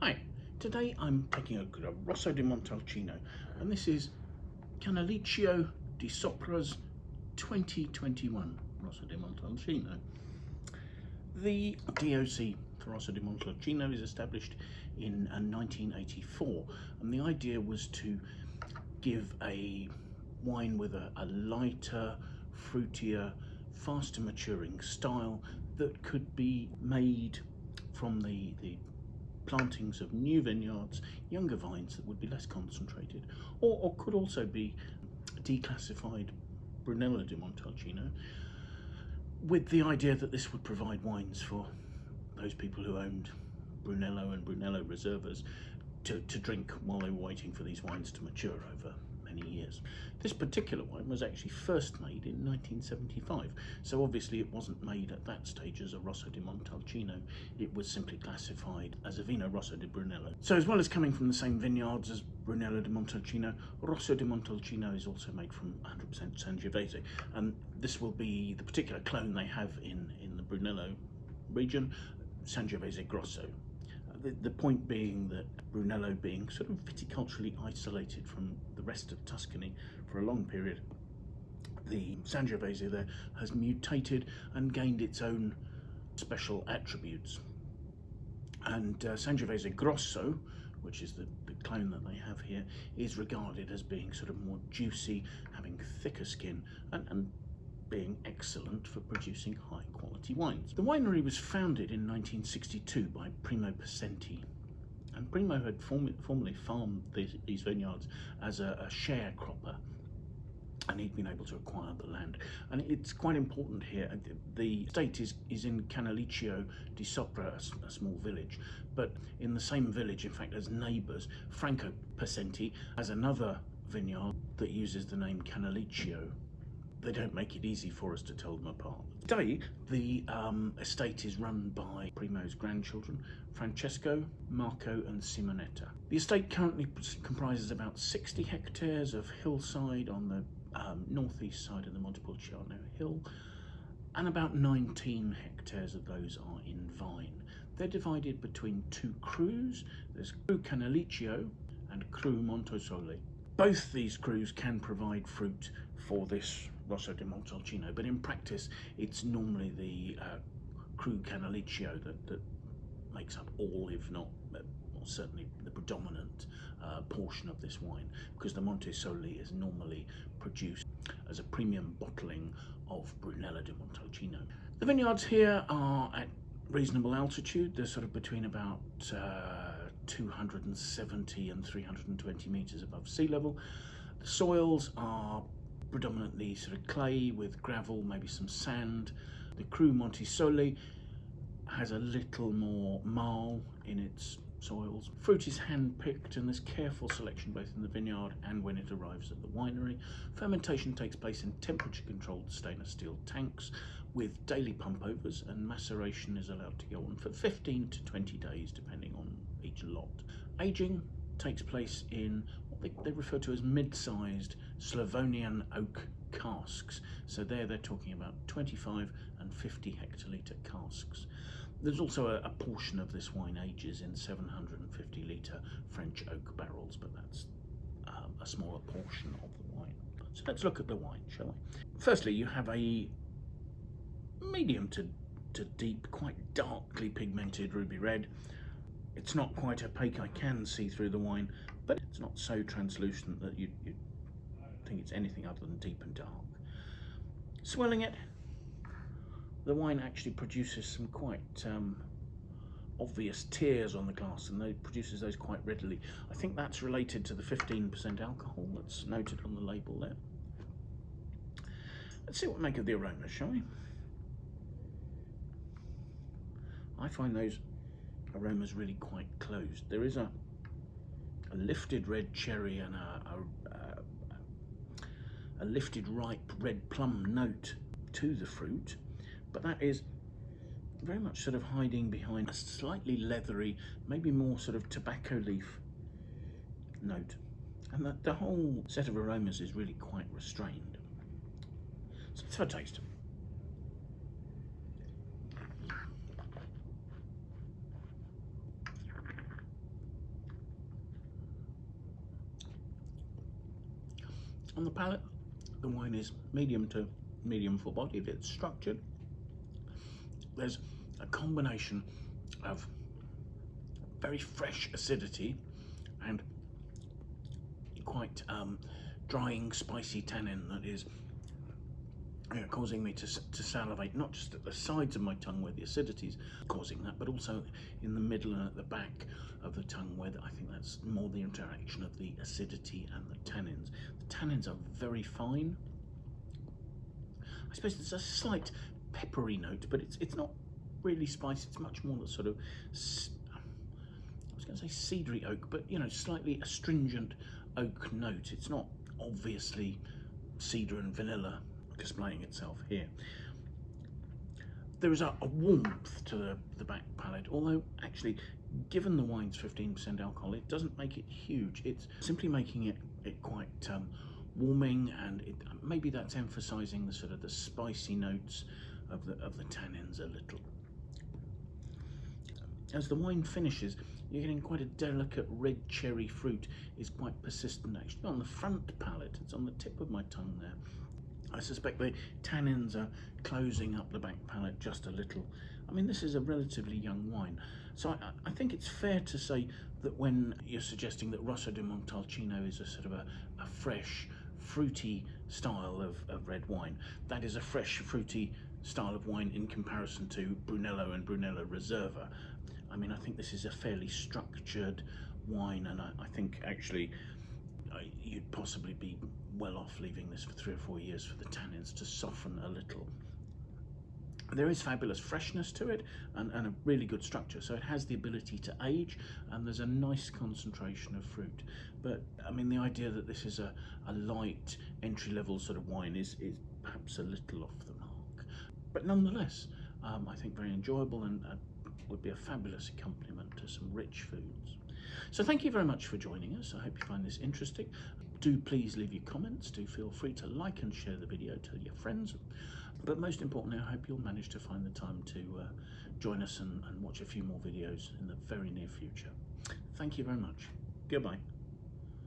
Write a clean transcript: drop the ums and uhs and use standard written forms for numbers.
Hi, today I'm taking a look at a Rosso di Montalcino, and this is Canalicchio di Sopra's 2021 Rosso di Montalcino. The DOC for Rosso di Montalcino is established in 1984, and the idea was to give a wine with a lighter, fruitier, faster maturing style that could be made from the plantings of new vineyards, younger vines that would be less concentrated, or could also be declassified Brunello di Montalcino, with the idea that this would provide wines for those people who owned Brunello and Brunello reservas to drink while they were waiting for these wines to mature over many years. This particular wine was actually first made in 1975, so obviously it wasn't made at that stage as a Rosso di Montalcino. It was simply classified as a Vino Rosso di Brunello. So as well as coming from the same vineyards as Brunello di Montalcino, Rosso di Montalcino is also made from 100% Sangiovese, and this will be the particular clone they have in the Brunello region, Sangiovese Grosso. The point being that Brunello, being sort of viticulturally isolated from the rest of Tuscany for a long period, the Sangiovese there has mutated and gained its own special attributes. And Sangiovese Grosso, which is the clone that they have here, is regarded as being sort of more juicy, having thicker skin, and being excellent for producing high quality wines. The winery was founded in 1962 by Primo Pacenti, and Primo had formerly farmed these vineyards as a sharecropper, and he'd been able to acquire the land. And it's quite important here, the estate is in Canalicchio di Sopra, a small village, but in the same village, in fact, as neighbours, Franco Pacenti has another vineyard that uses the name Canalicchio. They don't make it easy for us to tell them apart. Today, the estate is run by Primo's grandchildren, Francesco, Marco and Simonetta. The estate currently comprises about 60 hectares of hillside on the northeast side of the Montepulciano hill, and about 19 hectares of those are in vine. They're divided between two crus. There's Cru Canalicchio and Cru Montosoli. Both these crus can provide fruit for this Rosso di Montalcino, but in practice it's normally the Cru Canalicchio that makes up all, if not or certainly the predominant portion of this wine, because the Montosoli is normally produced as a premium bottling of Brunello di Montalcino. The vineyards here are at reasonable altitude. They're sort of between about 270 and 320 meters above sea level. The soils are predominantly sort of clay with gravel, maybe some sand. The Cru Montosoli has a little more marl in its soils. Fruit is hand-picked, and there's careful selection both in the vineyard and when it arrives at the winery. Fermentation takes place in temperature-controlled stainless steel tanks with daily pump-overs, and maceration is allowed to go on for 15 to 20 days depending on each lot. Aging takes place in what they refer to as mid-sized Slavonian oak casks. So they're talking about 25 and 50 hectolitre casks. There's also a portion of this wine ages in 750 litre French oak barrels, but that's a smaller portion of the wine. So let's look at the wine, shall we? Firstly, you have a medium to deep, quite darkly pigmented ruby red. It's not quite opaque, I can see through the wine, but it's not so translucent that you'd think it's anything other than deep and dark. Swirling it, the wine actually produces some quite obvious tears on the glass, and it produces those quite readily. I think that's related to the 15% alcohol that's noted on the label there. Let's see what we make of the aromas, shall we? I find those aromas really quite closed. There is a lifted red cherry and a lifted ripe red plum note to the fruit, but that is very much sort of hiding behind a slightly leathery, maybe more sort of tobacco leaf note, and the whole set of aromas is really quite restrained. So let's have a taste. On the palate, the wine is medium to medium full bodied. It's structured. There's a combination of very fresh acidity and quite drying, spicy tannin that is causing me to salivate, not just at the sides of my tongue where the acidity is causing that, but also in the middle and at the back of the tongue, where I think that's more the interaction of the acidity and the tannins. The tannins are very fine. I suppose there's a slight peppery note, but it's not really spicy. It's much more the sort of, I was going to say cedary oak, but you know, slightly astringent oak note. It's not obviously cedar and vanilla displaying itself here. There is a warmth to the back palate, although actually, given the wine's 15% alcohol, it doesn't make it huge. It's simply making it quite warming, and maybe that's emphasising the sort of the spicy notes of the tannins a little. As the wine finishes, you're getting quite a delicate red cherry fruit. Is quite persistent actually on the front palate. It's on the tip of my tongue there. I suspect the tannins are closing up the back palate just a little. I mean, this is a relatively young wine, so I think it's fair to say that when you're suggesting that Rosso di Montalcino is a sort of a fresh, fruity style of red wine, that is a fresh, fruity style of wine in comparison to Brunello and Brunello Reserva. I mean, I think this is a fairly structured wine, and I think actually you'd possibly be well off leaving this for 3 or 4 years for the tannins to soften a little. There is fabulous freshness to it and a really good structure, so it has the ability to age, and there's a nice concentration of fruit. But I mean, the idea that this is a light entry-level sort of wine is perhaps a little off the mark, but nonetheless I think very enjoyable and would be a fabulous accompaniment to some rich foods. So thank you very much for joining us. I hope you find this interesting. Do please leave your comments. Do feel free to like and share the video to your friends. But most importantly, I hope you'll manage to find the time to join us and watch a few more videos in the very near future. Thank you very much. Goodbye.